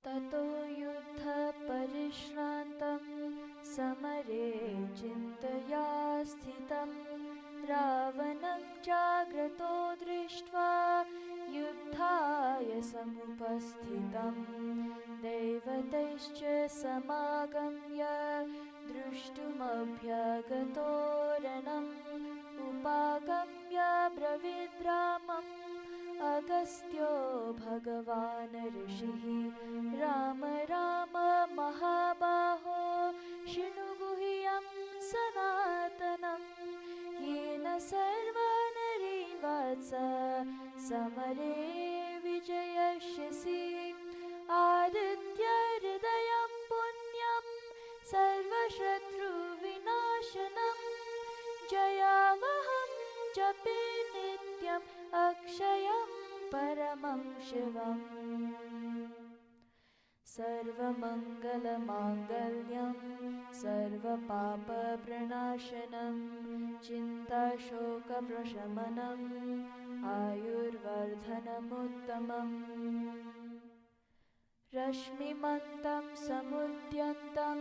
ततो युद्धपरिश्रान्तं समरे चिन्तया स्थितं रावणं चाग्रतो दृष्ट्वा युद्धाय समुपस्थितं दैवतैश्च समागम्य दृष्टुमभ्यगतो रणम् उपागम्य ब्रवीद्रामम् अगस्त्यो भगवान् ऋषिः राम राम महाबाहो शृणु गुह्यं सनातनं येन सर्वनरीवात्स समरे विजयष्यसि आदित्यहृदयं पुण्यं सर्वशत्रुविनाशनं जयावहं जपे नित्यम् अक्षयं परमं शिवम् सर्वमङ्गलमाङ्गल्यं सर्वपापप्रणाशनं चिन्ताशोकप्रशमनम् आयुर्वर्धनमुत्तमम् रश्मिमन्तं समुद्यन्तं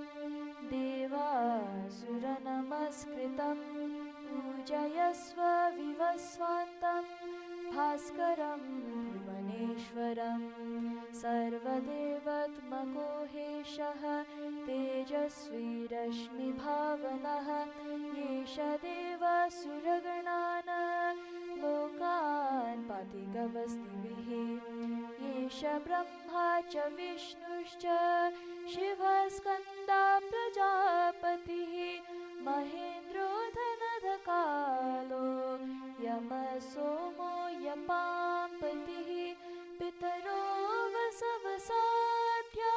देवासुरनमस्कृतं पूजयस्व विवस्वान्तं भास्करं भुवनेश्वरं सर्वदेवत्मको हेशः तेजस्वी रश्मिभावनः एष देवासुरगणान् लोकान् पाति गवस्तिभिः एष ब्रह्मा च विष्णुश्च शिवः स्कन्दा प्रजापतिः महेन्द्रो धनधकालो यमः सोमो यपाम्पतिः पितरो वसवसाध्या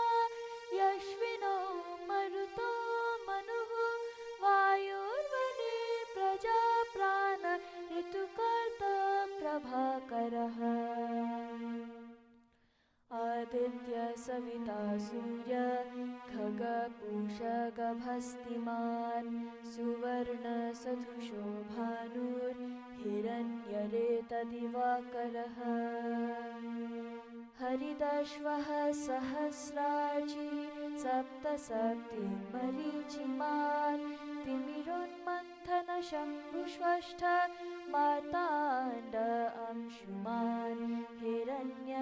यश्विनो मरुतो मनुः वायुर्वने प्रजाप्राण ऋतुकर्ता प्रभाकरः आदित्य सविता सूर्य खगपूषगभस्तिमान् सुवर्णसदृशो भानुर्हिरण्यरेतदिवाकरः हरिदश्वः सहस्रार्ची सप्तसप्तिर्मरीचिमान् तिमिरोन्मन्थनशम्भुष्वष्ठ मार्ताण्ड अंशुमान् हिरण्यगर्भशिशिरा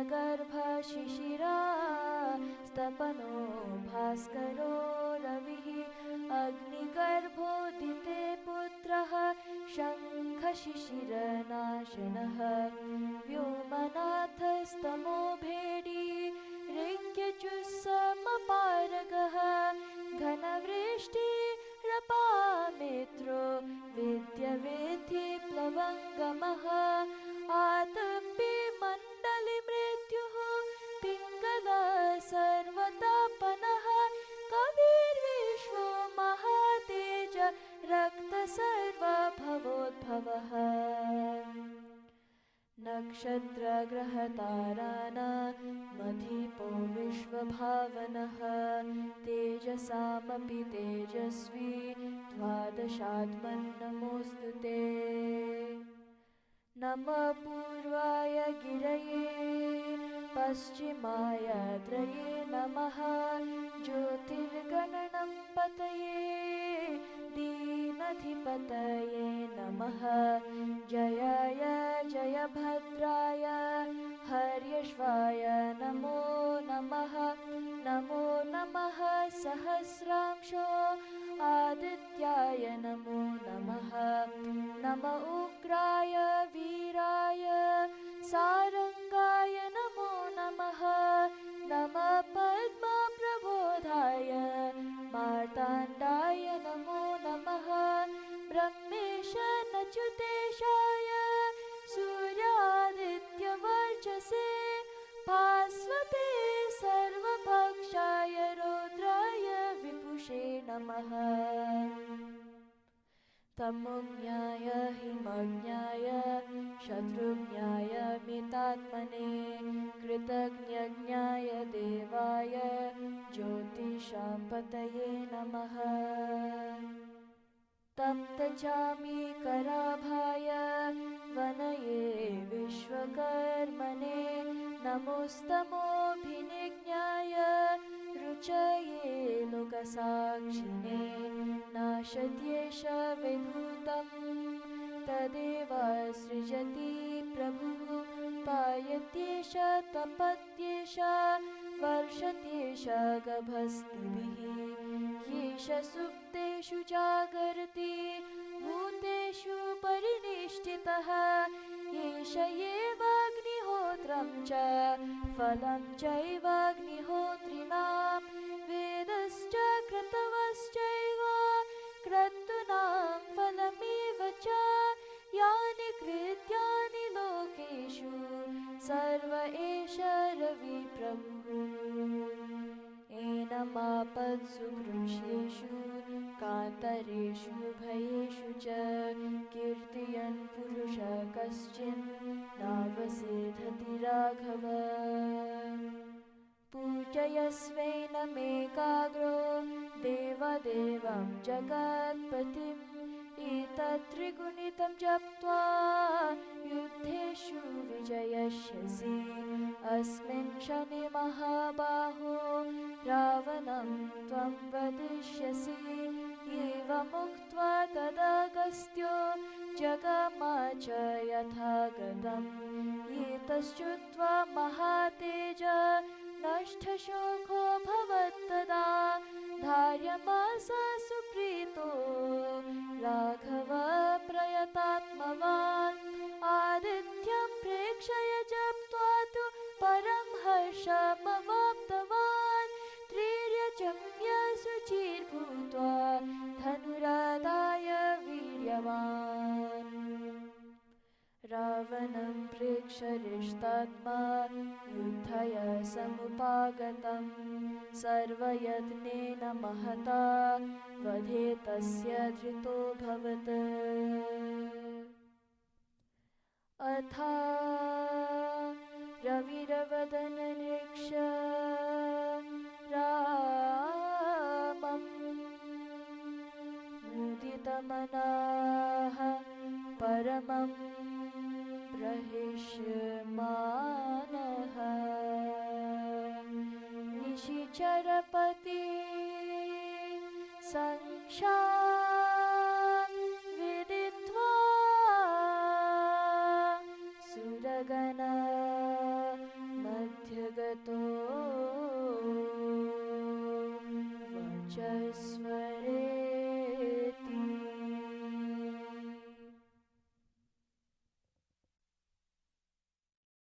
स्तपनो भास्करो रविः अग्निगर्भोदिते पुत्रः शङ्खशिशिरनाशनः व्योमनाथस्तमो भेदी ऋग्यजुस्समपारगः घनवृष्टिरपामेत्रो विद्यवेद्धि प्लवङ्गमः आतपे मण्डलिमृत्युः पिङ्गलः सर्वतापनः कविर्विश्वो महातेज रक्तसर्वभवोद्भवः नक्षत्रग्रहतारानामधिपो विश्वभावनः तेजसामपि तेजस्वी द्वादशात्मन् नमोऽस्तु ते नमः पूर्वाय गिरये पश्चिमाय त्रये नमः ज्योतिर्गणनं पतये दीनधिपतये नमः जयाय जयभद्राय हर्यश्वाय नमो नमः नमो नमः सहस्रांशो आदित्याय नमो नमः नम उग्राय वीराय सारंगाय नमो नमः नमः पद्मप्रबोधाय मार्ताण्डाय नमो नमः ब्रह्मेश नच्युतेशाय सूर्यादित्यवर्चसे भास्वते सर्वभक्षाय रौद्राय विभुषे नमः तमोज्ञाय हिमज्ञाय शत्रुज्ञाय मितात्मने कृतज्ञज्ञाय देवाय ज्योतिषां पतये नमः तप्तचामीकराभाय वनये विश्वकर्मणे नमोस्तमोऽभिनिज्ञाय लोकसाक्षिणे नाशत्येष विभूतं तदेव सृजति प्रभुः पायत्येष तपत्येष वर्षत्येष गभस्तिभिः येष सुप्तेषु जागर्ति भूतेषु परिनिष्ठितः एष एवाग्निहोत्रं च फलं चैवाग्निहोत्रिणां वेदश्च क्रतवश्चैव क्रतूनां फलमेव च यानि कृत्यानि लोकेषु सर्व एष रविप्रभुः एनमापत्सु कृष्येषु कातरेषु भयेषु च कीर्तयन् पुरुषः कश्चिन् नावसेधति राघव पूजयस्वैनमेकाग्रो देवदेवं जगत्पतिम् एतत्त्रिगुणितं जप्त्वा युद्धेषु विजयिष्यसि अस्मिन् क्षणे महाबाहो रावणं त्वं वदिष्यसि एवमुक्त्वा तदगस्त्यो जगामाच यथागतम् एतश्चुत्वा महातेज नष्टशोको भवत्तदा धार्यमास सुप्रीतो राघव प्रयतात्मवान् आदित्यं प्रेक्षय जप्त्वा तु परं हर्षमवाप्तवान् त्रैर्यचम्य शुचिर्भूत्वा धनुरादाय वीर्यवान् रावणं प्रेक्षरिष्टात्मा युद्धाय समुपागतं सर्वयत्नेन महता वधे तस्य धृतोऽभवत् अथा रविरवदननिरीक्ष्य रामं मुदितमनाः परमं प्रहिष्यमानः निशिचरपति संक्षां विदित्वा सुरगण मध्यगतो वचस्वर